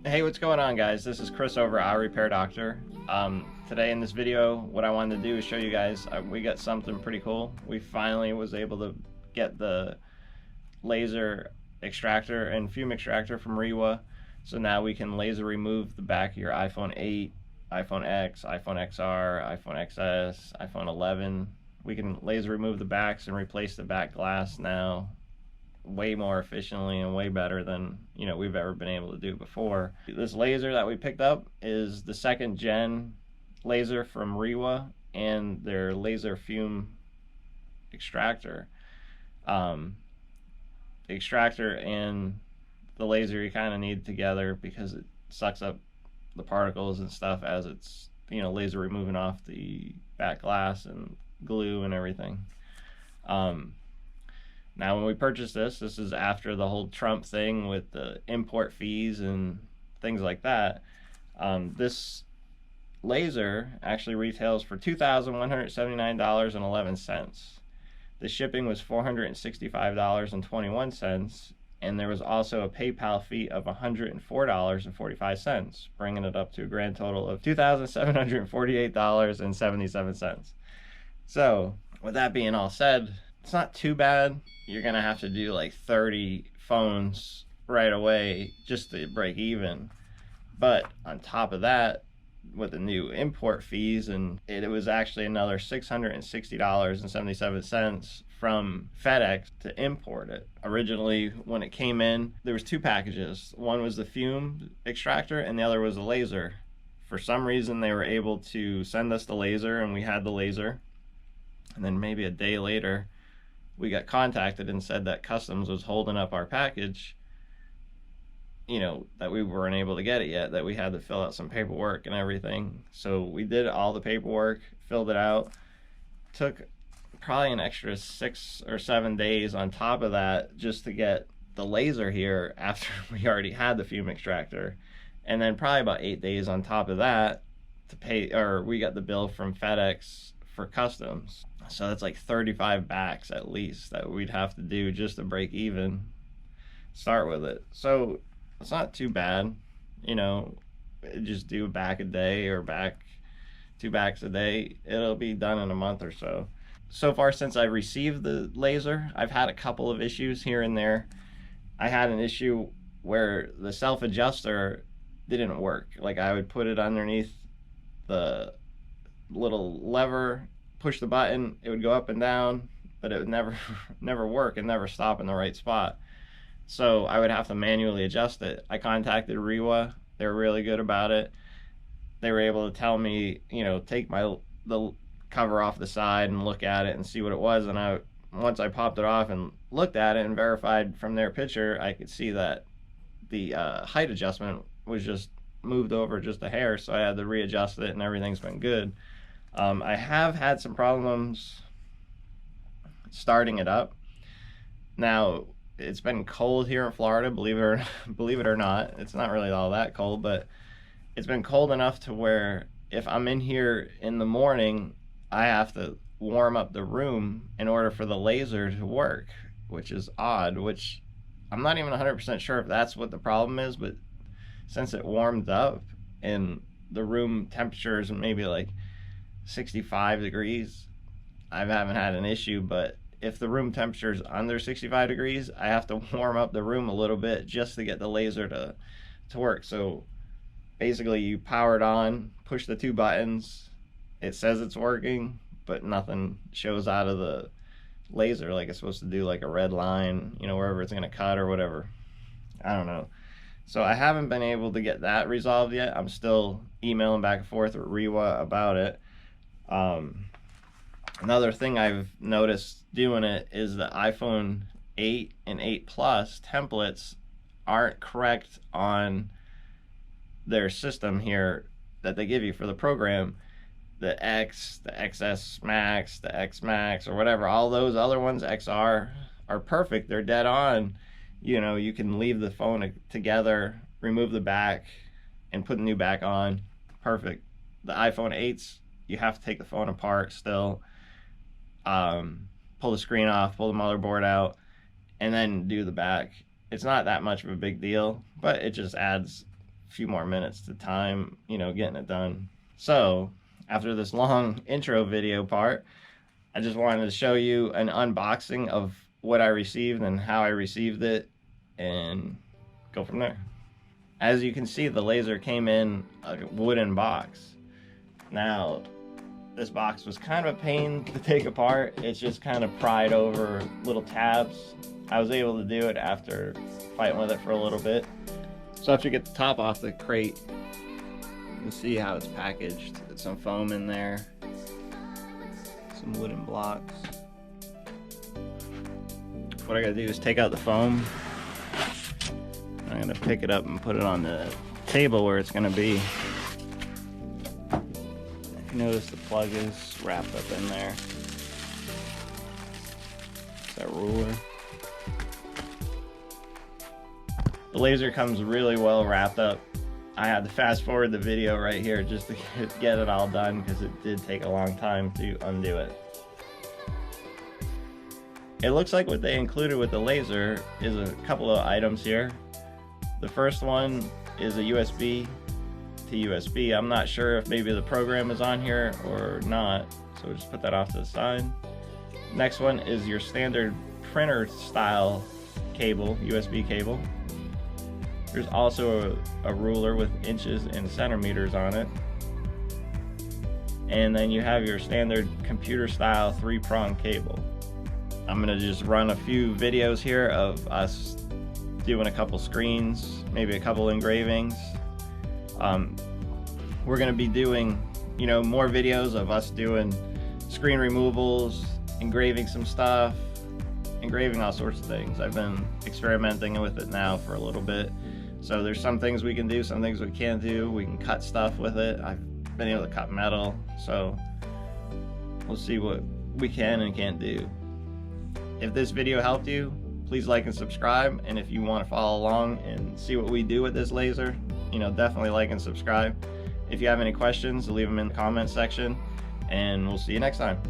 Hey, what's going on, guys? This is Chris over at iRepairDr. Today in this video, what I wanted to do is show you guys we got something pretty cool. We finally was able to get the laser extractor and fume extractor from Rewa. So now we can laser remove the back of your iPhone 8, iPhone X, iPhone XR, iPhone XS, iPhone 11. We can laser remove the backs and replace the back glass now way more efficiently and way better than we've ever been able to do before. This laser that we picked up is the second gen laser from Rewa and their laser fume extractor. The extractor and the laser you kind of need together because it sucks up the particles and stuff as it's laser removing off the back glass and glue and everything. Now, when we purchased this is after the whole Trump thing with the import fees and things like that. This laser actually retails for $2,179.11. The shipping was $465.21, and there was also a PayPal fee of $104.45, bringing it up to a grand total of $2,748.77. So, with that being all said, it's not too bad. You're gonna have to do like 30 phones right away just to break even. But on top of that, with the new import fees, and it was actually another $660.77 from FedEx to import it. Originally, when it came in, there was two packages. One was the fume extractor and the other was the laser. For some reason, they were able to send us the laser, and we had the laser. And then maybe a day later, we got contacted and said that customs was holding up our package, that we weren't able to get it yet, that we had to fill out some paperwork and everything. So we did all the paperwork, filled it out, took probably an extra 6 or 7 days on top of that just to get the laser here after we already had the fume extractor, and then probably about 8 days on top of that to pay, or we got the bill from FedEx for customs. So that's like 35 backs at least that we'd have to do just to break even, start with it. So it's not too bad, just do a back a day or two backs a day. It'll be done in a month or so. So far since I received the laser, I've had a couple of issues here and there. I had an issue where the self-adjuster didn't work. Like, I would put it underneath the little lever, push the button, it would go up and down, but it would never work and never stop in the right spot. So I would have to manually adjust it. I contacted Rewa. They were really good about it. They were able to tell me, take the cover off the side and look at it and see what it was. And once I popped it off and looked at it and verified from their picture, I could see that the height adjustment was just moved over just a hair. So I had to readjust it, and everything's been good. I have had some problems starting it up. Now, it's been cold here in Florida, believe it or not. It's not really all that cold, but it's been cold enough to where if I'm in here in the morning, I have to warm up the room in order for the laser to work, which is odd, which I'm not even 100% sure if that's what the problem is, but since it warmed up and the room temperature is maybe like 65 degrees, I haven't had an issue. But if the room temperature is under 65 degrees, I have to warm up the room a little bit just to get the laser to work. So basically, you power it on, push the two buttons, it says it's working, but nothing shows out of the laser like it's supposed to do, like a red line, wherever it's going to cut or whatever. I don't know. So I haven't been able to get that resolved yet. I'm still emailing back and forth with Rewa about it. Another thing I've noticed doing it is the iPhone 8 and 8 Plus templates aren't correct on their system here that they give you for the program. The X, the XS Max, the X Max, or whatever, all those other ones, XR, are perfect. They're dead on. You can leave the phone together, remove the back, and put the new back on. Perfect. The iPhone 8s, you have to take the phone apart still, pull the screen off, pull the motherboard out, and then do the back. It's not that much of a big deal, but it just adds few more minutes to time, you know, getting it done. So after this long intro video part, I just wanted to show you an unboxing of what I received and how I received it, and go from there. As you can see, the laser came in a wooden box. Now, this box was kind of a pain to take apart. It's just kind of pried over little tabs. I was able to do it after fighting with it for a little bit. So after you get the top off the crate, you can see how it's packaged. There's some foam in there, some wooden blocks. What I gotta do is take out the foam. I'm gonna pick it up and put it on the table where it's gonna be. If you notice, the plug is wrapped up in there. It's that ruler. The laser comes really well wrapped up. I had to fast forward the video right here just to get it all done because it did take a long time to undo it. It looks like what they included with the laser is a couple of items here. The first one is a USB to USB. I'm not sure if maybe the program is on here or not, so we'll just put that off to the side. Next one is your standard printer style cable, USB cable. There's also a ruler with inches and centimeters on it. And then you have your standard computer style 3-prong cable. I'm gonna just run a few videos here of us doing a couple screens, maybe a couple engravings. We're gonna be doing, you know, more videos of us doing screen removals, engraving some stuff, engraving all sorts of things. I've been experimenting with it now for a little bit. So there's some things we can do, some things we can't do. We can cut stuff with it. I've been able to cut metal, so we'll see what we can and can't do. If this video helped you, please like and subscribe. And if you want to follow along and see what we do with this laser, you know, definitely like and subscribe. If you have any questions, leave them in the comment section, and we'll see you next time.